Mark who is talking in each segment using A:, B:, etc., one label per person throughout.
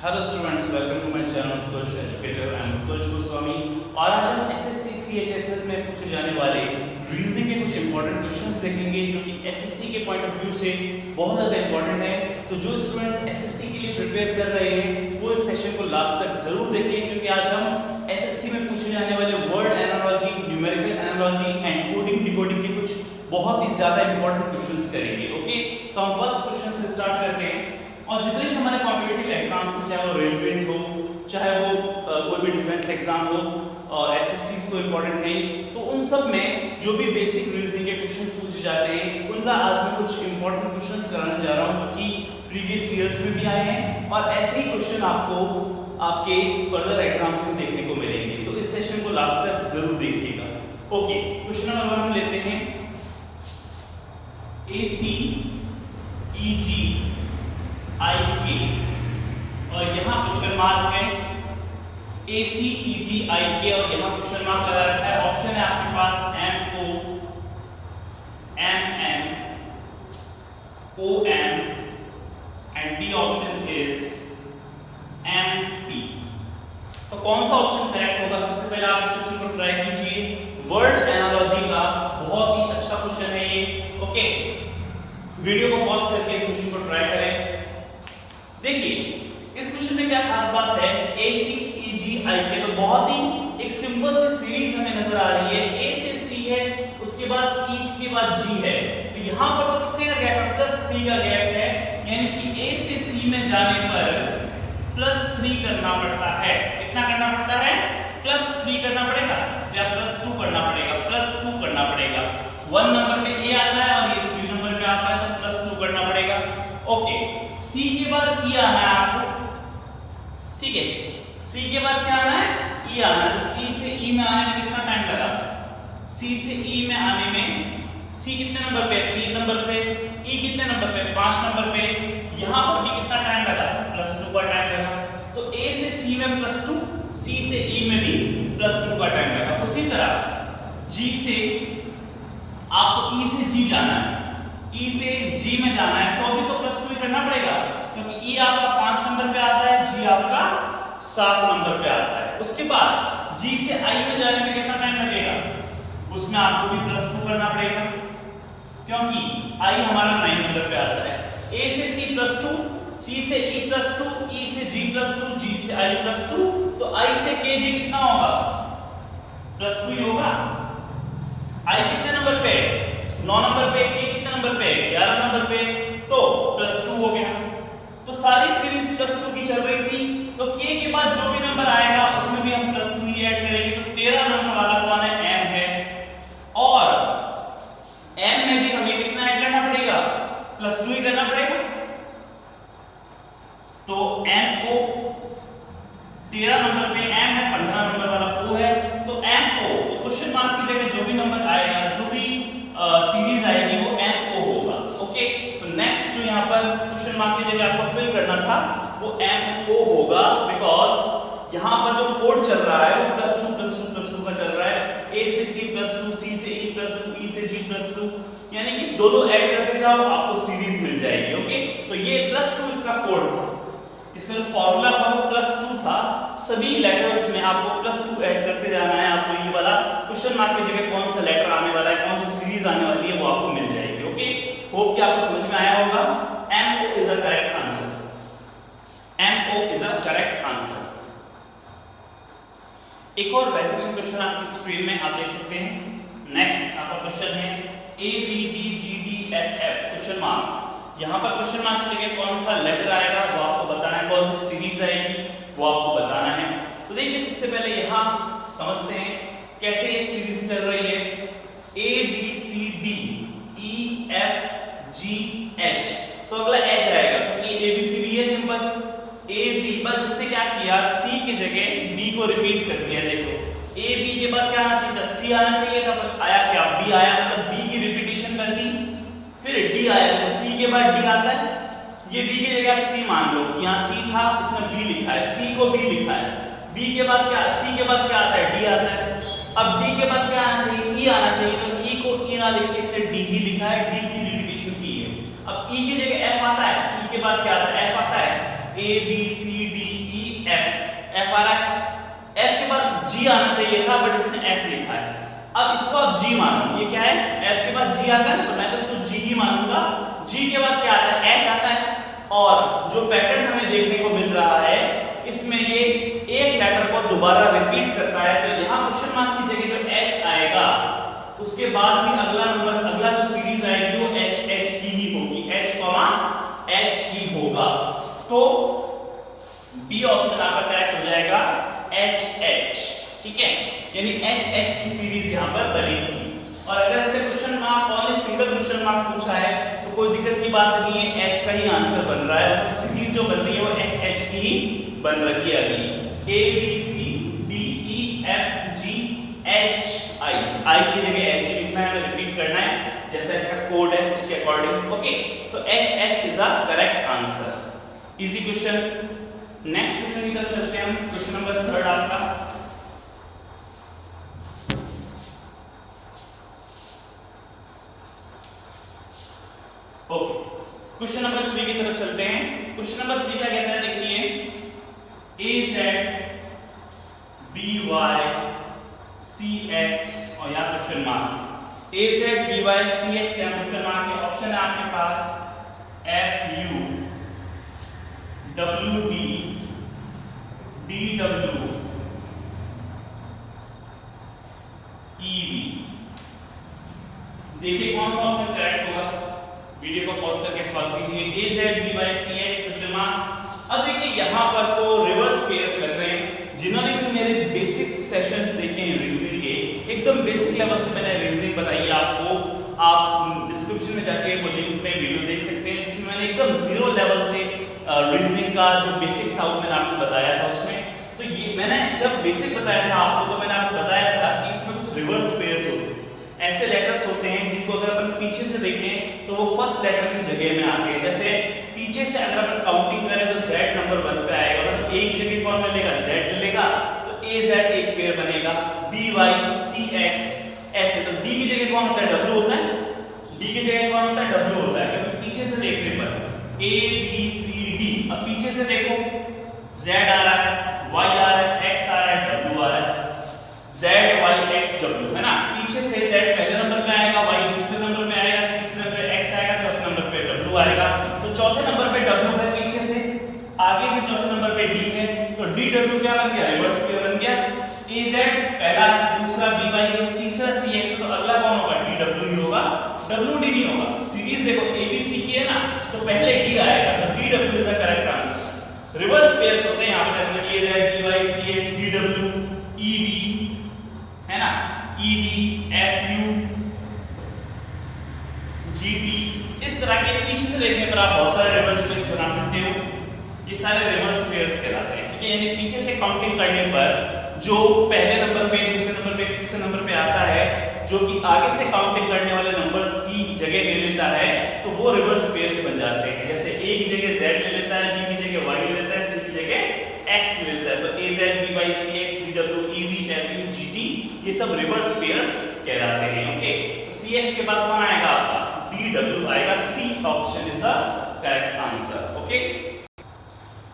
A: Hello students, welcome to my channel Utkarsh educator. I am Utkarsh Goswami और आज हम एसएससी सीएचएसएल में पूछे जाने वाले रीजनिंग के कुछ इंपॉर्टेंट क्वेश्चंस देखेंगे जो कि एसएससी के पॉइंट ऑफ व्यू से बहुत ज़्यादा इंपॉर्टेंट है। तो जो स्टूडेंट्स एसएससी के लिए प्रिपेयर कर रहे हैं वो इस सेशन को लास्ट तक जरूर देखें, क्योंकि आज हम एसएससी में पूछे जाने वाले word analogy, numerical analogy and coding decoding के कुछ बहुत ही ज़्यादा इंपॉर्टेंट क्वेश्चंस करेंगे। ओके, तो हम फर्स्ट क्वेश्चन से स्टार्ट करते हैं। और जितने भी हमारे कॉम्पिटिटिव एग्जाम्स हैं, चाहे वो रेलवेज हो, चाहे वो कोई भी डिफेंस एग्जाम हो और एसएससी तो इम्पोर्टेंट है, तो उन सब में जो भी बेसिक रीजनिंग के क्वेश्चंस पूछे जाते हैं उनका आज मैं कुछ इंपॉर्टेंट क्वेश्चंस कराने जा रहा हूं जो कि प्रीवियस ईयर्स में भी आए हैं और ऐसे ही क्वेश्चन आपको आपके फर्दर एग्जाम्स में देखने को मिलेंगे। तो इस सेशन को लास्ट तक जरूर देखिएगा। ओके, क्वेश्चन नंबर 1 हम लेते हैं। ACEGIK और यहाँ क्वेश्चन मार्क है ACEGIK और यहाँ क्वेश्चन मार्क लगा रखा है। ऑप्शन है आपके पास MO, MN, OM and D option is MP। तो कौन सा ऑप्शन करेक्ट होगा? सबसे पहले आप इस क्वेश्चन को ट्राई कीजिए। वर्ड एनालॉजी का बहुत ही अच्छा क्वेश्चन है ये। ओके, वीडियो को पॉज करके इस क्वेश्चन को ट्राई करें। देखिए इस क्वेश्चन में क्या खास बात है, ACEGIK तो बहुत ही एक सिंपल सी सीरीज हमें नजर आ रही है। A से C है, उसके बाद E के बाद G है, तो यहाँ पर तो कितने का गैप है? +3 का गैप है, यानी कि A से C में जाने पर +3 करना पड़ता है। कितना करना पड़ता है? +3 करना पड़ेगा या +2 करना पड़ेगा? +2 करना पड़ेगा। 1 नंबर पे A आता है और ये 3 नंबर पे आता है, तो +2 करना पड़ेगा। ओके, C के बाद E आना है आपको, ठीक है। C के बाद क्या आना है? E आना है। तो C से E में आने में कितना टाइम लगा? C से E में आने में C कितने नंबर पे? 3 नंबर पे। E कितने नंबर पे? 5 नंबर पे। यहाँ पर भी कितना टाइम लगा? +2 का टाइम लगा। तो A से C में +2, C से E में भी +2 का टाइम लगा। उसी तरह G से आपको E से G जाना है, E से G में जाना है, तो अभी तो +2 ही करना पड़ेगा, क्योंकि E आपका 5 नंबर पे आता है, G आपका 7 नंबर पे आता है। उसके बाद G से I में जाने में कितना टाइम लगेगा? उसमें आपको भी +2 करना पड़ेगा, क्योंकि I हमारा 9 नंबर पे आता है। A से C +2, C से E +2, E से G +2, G से I +2, तो I से K भी कितना होगा? +2 ही होगा। I कितने नंबर पे? 9 नंबर पे। K कितने नंबर पे? 11 नंबर पे। तो +2 हो गया। तो सारी सीरीज +2 की चल रही थी, तो K के बाद जो भी नंबर आएगा उसमें भी हम +2 ही ऐड करेंगे। तो 13 नंबर वाला कौन है? M है। और M में भी हमें कितना ऐड करना पड़ेगा? +2 ही करना पड़ेगा। तो MO 13 नंबर पे M है, 15 नंबर वाला O है, तो MO क्वेश्चन मार्क की जगह जो भी नंबर आएगा, जो भी सीरीज आएगी वो MO होगा। ओके, तो नेक्स्ट जो यहाँ पर क्वेश्चन मार्क की जगह आपको फिल करना था वो MO होगा, बिकॉज यहाँ पर जो कोड चल रहा है वो +2 का चल रहा है। A से C +2, C से E +2, E से G +2, यानी कि दोनों ऐड करते जाओ आपको सीरीज मिल जाएगी। ओके, तो ये +2 इसका कोड था, इसका जो फॉर्मूला था वो +2 था। सभी लेटर्स में आपको +2 ऐड करते जाना है। आपको ये वाला क्वेश्चन मार्क की जगह कौन सा लेटर आने वाला है, कौन सी सीरीज आने वाली है, वो आपको मिल जाएगी। ओके, होप कि आपको समझ में आया होगा। MO is a correct answer. MO is a correct answer. एक और बेहतरीन क्वेश्चन आपकी स्क्रीन में आप देख सकते हैं। नेक्स्ट आपका क्वेश्चन है ABBGDFF क्वेश्चन मार्क। यहाँ पर क्वेश्चन मार्क की जगह कौन सा लेटर आएगा वो आपको बताना है, कौन सी सीरीज आएगी वो आपको बताना है। तो देखिए सबसे पहले यहाँ समझते हैं कैसे ये सीरीज चल रही है। ABCD EFGH, तो अगला H आएगा, ये ABCD है सिंपल। AB बस इसने क्या किया, C की जगह B को रिपीट कर दिया। देखो AB के बाद क्या आना चाहिए था? C आना चाहिए था, पर आया क्या? B आया, मतलब B की रिपीटेशन कर दी। फिर D आएगा, तो C के बाद D आता है, ये B की जगह आप C मान लो, यहाँ C था इसने B लिखा है, C को B लिखा है। B के बाद क्या? C के बाद क्या आता है? D आता है। अब D के बाद क्या आना चाहिए? E आना चाहिए, तो E को E ना लिख के इसने D ही लिखा है, D की रिपीटेशन की है। अब E की जगह F आता है, E के बाद क्या आता है? F आता है। A B C D E F आ रहा है, एफ के बाद जी आना चाहिए था बट इसने एफ लिखा है। अब इसको आप जी मानो, ये क्या है, एफ के बाद जी आ गया तो मैं तो इसको जी ही मानूंगा। जी के बाद क्या आता है, एच आता है। और जो पैटर्न हमें देखने को मिल रहा है इसमें ये एक लेटर को दोबारा रिपीट करता है, तो यहाँ क्वेश्चन मार्क की जगह जो एच आएगा उसके बाद भी अगला जो सीरीज आएगी वो एच की ही होगी, एच ही होगा। तो बी ऑप्शन आपका करेक्ट हो जाएगा एच, ठीक है, यानी एच की सीरीज यहाँ पर बनेगी। और अगर इससे question mark only single question mark पूछा है तो कोई दिक्कत की बात नहीं है, एच का ही आंसर बन रहा है, तो सीरीज जो बन रही है वो एच की ही बन रही है। अभी A B C D E F G H I की जगह एच ही लिखना है, रिपीट करना है जैसा इसका कोड है उसके अकॉर्डिंग। ओके, तो H is a correct answer. Easy question. Next question की तरफ चलते हैं हम। क्वेश्चन नंबर 3 आपका, ओके, क्वेश्चन नंबर 3 की तरफ चलते हैं। क्वेश्चन नंबर 3 क्या कहता है, देखिए A Z B Y C X और यहाँ question mark, A Z B Y C X यहाँ क्वेश्चन मार्क है। ऑप्शन है आपके पास F U W D D W E V. देखिए कौन सा ऑप्शन करेक्ट होगा, वीडियो को पॉज करके सॉल्व कीजिए। A Z B Y C X question mark. अब देखिए यहाँ पर तो रिवर्स पेयर्स लग रहे हैं। जिन्होंने भी मेरे बेसिक सेशंस देखे हैं रीजनिंग के, एकदम बेसिक लेवल से मैंने रीजनिंग बताई है आपको, आप डिस्क्रिप्शन में जाके वो लिंक पे वीडियो देख सकते हैं जिसमें मैंने एकदम जीरो लेवल से रीजनिंग का जो बेसिक था वो मैंने आपको बताया था उसमें। तो ये मैंने जब बेसिक बताया था आपको तो मैंने आपको बताया था कि इसमें कुछ रिवर्स पेयर्स होते हैं, ऐसे लेटर्स होते हैं जिनको अगर अपन पीछे से देखें तो वो फर्स्ट लेटर की जगह में आते हैं। जैसे पीछे से अगर अपन काउंटिंग करें तो z नंबर 1 पे आएगा, मतलब a की जगह कौन मिलेगा, z मिलेगा, तो a z एक पेयर बनेगा, b y c x ऐसे। तो d की जगह कौन होता है, w होता है, d की जगह कौन होता है, w होता है, क्योंकि पीछे से देखने पर a b c d। अब पीछे से देखो z आ रहा है, y आ रहा है, x आ रहा है, w आ रहा है, z y x w है ना। पीछे से z पहले नंबर पे आएगा, y दूसरे नंबर पे आएगा, तीसरे नंबर पे x आएगा, चौथे नंबर पे w आएगा। तो चौथे नंबर पे w है पीछे से, आगे से चौथे नंबर पे d है, तो dw क्या बन गया, रिवर्स पेयर बन गया। az पहला, दूसरा by है, तीसरा cx, तो अगला कौन होगा, dw ही होगा, wd नहीं होगा। सीरीज देखो abc की है ना, तो पहले d आएगा, तो dw is the correct answer. Reverse pairs होते हैं यहाँ पे definitely az by cx dw eb है ना, eb fu gb। इस तरह के पीछे से देखने पर आप बहुत सारे रिवर्स पेयर्स बना सकते हो, ये सारे रिवर्स पेयर्स कहलाते हैं, ठीक है। यानी पीछे से काउंटिंग करने पर जो पहले नंबर पे, दूसरे नंबर पे, तीसरे नंबर पे आता है, जो कि आगे से काउंटिंग करने वाले नंबर्स की जगह ले लेता है, तो वो रिवर्स पेयर्स बन जाते हैं। जैसे a की जगह z ले लेता है, b की जगह y ले लेता है, c की जगह x ले लेता है, तो az b y c x dw eb fu gt ये सब रिवर्स पेयर्स कहलाते हैं। ओके, तो cx के बाद कौन आएगा आपका, dw आएगा, c option is the correct answer. Okay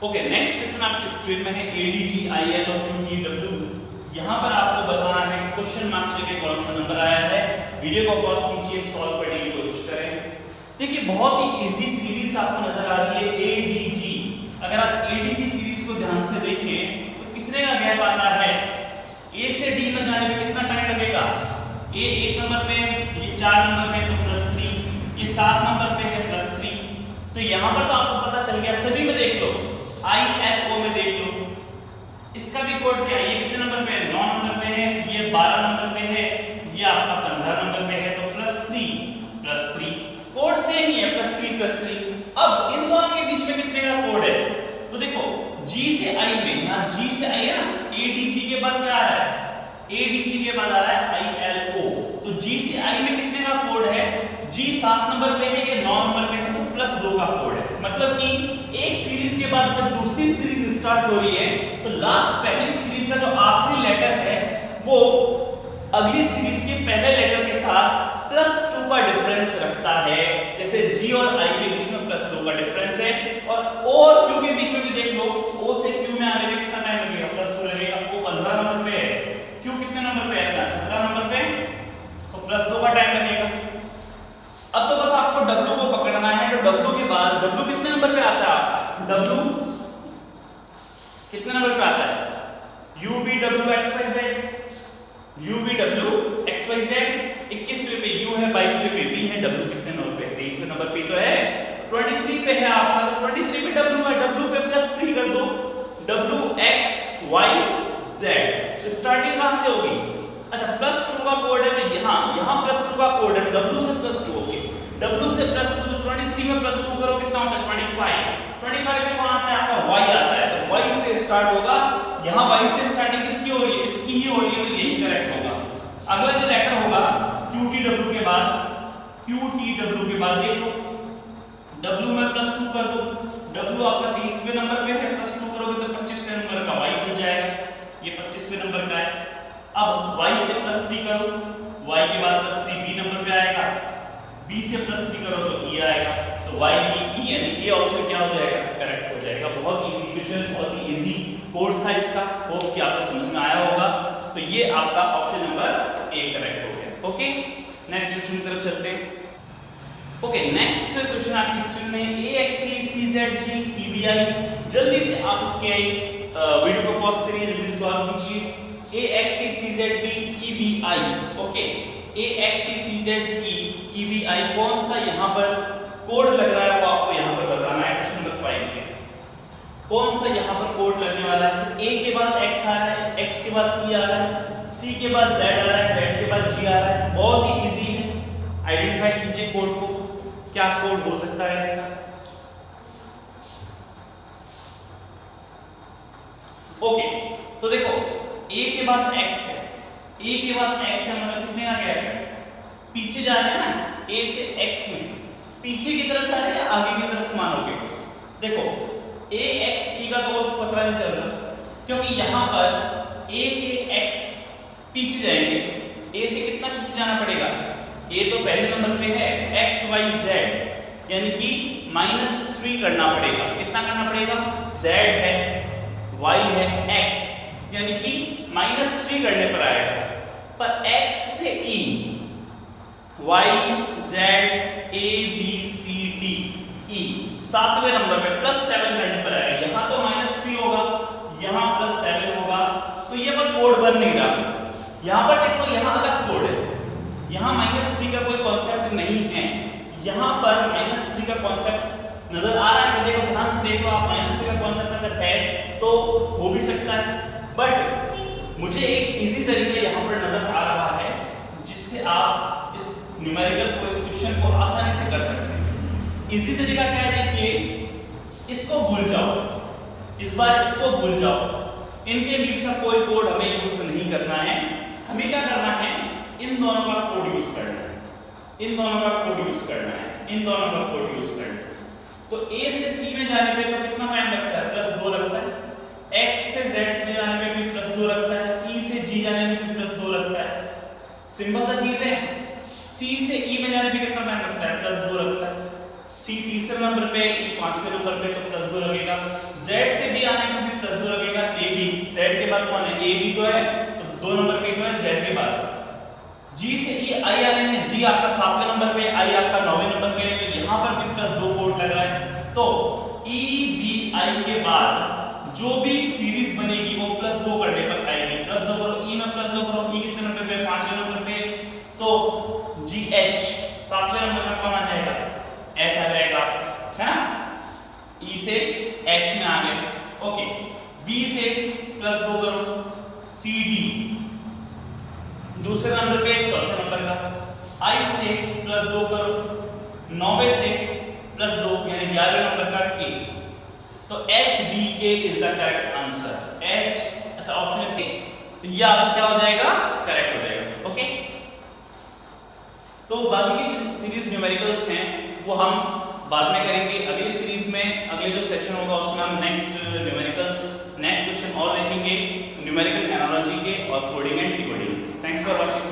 A: okay, next question आपकी स्क्रीन में है adg il और qtw। यहाँ पर आपको बताना है कि क्वेश्चन मार्क की जगह कौन सा नंबर आया है। वीडियो को पॉज कीजिए, सॉल्व करने की कोशिश करें। देखिए बहुत ही इजी सीरीज आपको नजर आ रही है adg। अगर आप adg सीरीज को ध्यान से देखें तो कितने का गैप आता है, a से d में जाने में कितना टाइम लगेगा, a एक नंबर पे, ये 4 नंबर पे तो +3, ये 7 नंबर पे है +3। तो यहाँ पर तो आपको पता चल गया, सभी में देख लो, ILO में देख लो, इसका भी कोड क्या है, ये कितने नंबर पे है, 9 नंबर पे है, ये 12 नंबर पे है, ये आपका 15 नंबर पे है, तो +3 कोड सेम ही है, +3 अब इन दोनों के बीच में कितने का कोड है, तो देखो G से I में, यहाँ G से I है ना, ADG के बाद क्या आ रहा है, ADG के बाद आ रहा है ILO, तो G से I में कितने का कोड है, G 7 नंबर पे है, ये 9 नंबर पे है, तो +2 का कोड है। मतलब कि एक सीरीज के बाद जब दूसरी सीरीज स्टार्ट हो रही है तो लास्ट पहली सीरीज का जो आखिरी लेटर है वो अगली सीरीज के पहले लेटर के साथ +2 का डिफरेंस रखता है। जैसे G और I के बीच में +2 का डिफरेंस है, और O और Q के बीच में भी W कितने नंबर पे आता है? UVWXYZ, UVWXYZ 21वें पे U है, 22वें पे V है, W कितने नंबर पे? 23वें नंबर पे तो है, 23 पे है आपका, तो 23 पे W है, W पे +3 कर दो, WXYZ। तो स्टार्टिंग कहां से होगी? अच्छा +2 का कोड है, तो यहाँ +2 का कोड है, W से +2 होगी, W से +2, तो 23 में +2 करो कितना होता है? 25 पे कौन आता है आपका? Y आता है, तो Y से स्टार्ट होगा, यहाँ Y से स्टार्टिंग किसकी हो रही है? इसकी ही हो रही है, तो यही करेक्ट होगा। अगला जो लेटर होगा QTW के बाद, देख लो, W में +2 कर दो, W आपका 23वें नंबर पे है, +2 करोगे तो 25वें नंबर का Y बन जाएगा, ये 25वें नंबर का है। अब Y से +3 करो, Y के बाद +3 B नंबर पे आएगा, B से +3 करो तो E आएगा, तो YBE यानी ये ऑप्शन क्या हो जाएगा? करेक्ट हो जाएगा। बहुत इजी क्वेश्चन, बहुत ही इजी कोड था इसका, होप कि आपको समझ में आया होगा। तो ये आपका ऑप्शन नंबर ए करेक्ट हो गया। ओके, नेक्स्ट क्वेश्चन की तरफ चलते हैं। ओके, नेक्स्ट क्वेश्चन आपकी स्क्रीन में AXCZGEBI। जल्दी से आप इसके वीडियो को पॉज करिए, जल्दी सॉल्व कीजिए। AXCZBEBI, ओके, AXCZEBI कौन सा यहाँ पर कोड लग रहा है वो आपको यहाँ पर बताना है। क्वेश्चन नंबर 5 में कौन सा यहाँ पर कोड लगने वाला है? A के बाद X आ रहा है, X के बाद E आ रहा है, C के बाद Z आ रहा है, Z के बाद G आ रहा है। बहुत ही इजी है, आइडेंटिफाई कीजिए कोड को, क्या कोड हो सकता है इसका। ओके, तो देखो A के बाद X है, A के बाद X है, मतलब कितने आ गया? पीछे जा रहे हैं ना, A से X में पीछे की तरफ जा रहे हैं या आगे की तरफ मानोगे? देखो AXE का तो पता नहीं चल रहा, क्योंकि यहाँ पर A के X पीछे जाएंगे, A से कितना पीछे जाना पड़ेगा? A तो पहले नंबर पे है, XYZ यानी कि -3 करना पड़ेगा। कितना करना पड़ेगा? Z है, Y है, X यानी कि -3 करने पर आएगा। पर X से E, Y Z A B C D E 7वें नंबर पे +7 करने पर आएगा। यहाँ तो -3 होगा, यहाँ +7 होगा, तो ये बस कोड बन नहीं रहा। यहाँ पर देखो, यहाँ अलग कोड है, यहाँ -3 का कोई कॉन्सेप्ट नहीं है, यहाँ पर -3 का कॉन्सेप्ट नजर आ रहा है। देखो ध्यान से देख लो आप, -3 का कॉन्सेप्ट अगर है तो हो भी सकता है, बट मुझे एक इजी तरीका यहाँ पर नजर आ रहा है जिससे आप इस न्यूमेरिकल को, इस क्वेश्चन को आसानी से कर सकते हैं। इसी तरीका क्या है? देखिए, इसको भूल जाओ, इस बार इसको भूल जाओ, इनके बीच का कोई कोड हमें यूज नहीं करना है। हमें क्या करना है? इन दोनों का कोड यूज करना है, इन दोनों का कोड यूज करना है, इन दोनों का कोड यूज करना है। तो A से C में जाने पे तो कितना टाइम लगता है? +2 लगता है। X से Z में जाने पे भी +2 लगता है, E से G जाने में भी +2 लगता है। सिंपल सा चीज है। C से E में जाने पे कितना टाइम लगता है? +2 लगता है। C तीसरे नंबर पे, E 5वें नंबर पे, तो +2 लगेगा। Z से B आने में भी +2 लगेगा। AB, Z के बाद कौन है? AB तो है, तो 2 नंबर पे तो है Z के बाद। G से E I आने में, G आपका 7वें नंबर पे, I आपका 9वें नंबर पे, तो यहाँ पर भी +2 कोड लग रहा है। तो EBI के बाद जो भी सीरीज बनेगी वो +2 करने पर आएगी। +2 करो, E में +2 करो, E कितने नंबर पे? 5वें नंबर पे, तो GH 7वें नंबर पर कौन आ जाएगा? H आ जाएगा, है ना? E से H में आ गए। ओके, B से +2 करो, CD दूसरे नंबर पे, चौथे नंबर का। I से +2 करो, 9वें से +2 यानी 11वें नंबर का K। तो HBK is the correct answer. H, अच्छा ऑप्शन है, तो ये आपका क्या हो जाएगा? करेक्ट हो जाएगा। ओके, तो बाकी की जो सीरीज न्यूमेरिकल्स हैं वो हम बाद में करेंगे। अगली सीरीज में, अगले जो सेक्शन होगा उसमें हम नेक्स्ट न्यूमेरिकल्स, नेक्स्ट क्वेश्चन और देखेंगे न्यूमेरिकल एनालॉजी के और coding and decoding. Thanks for watching.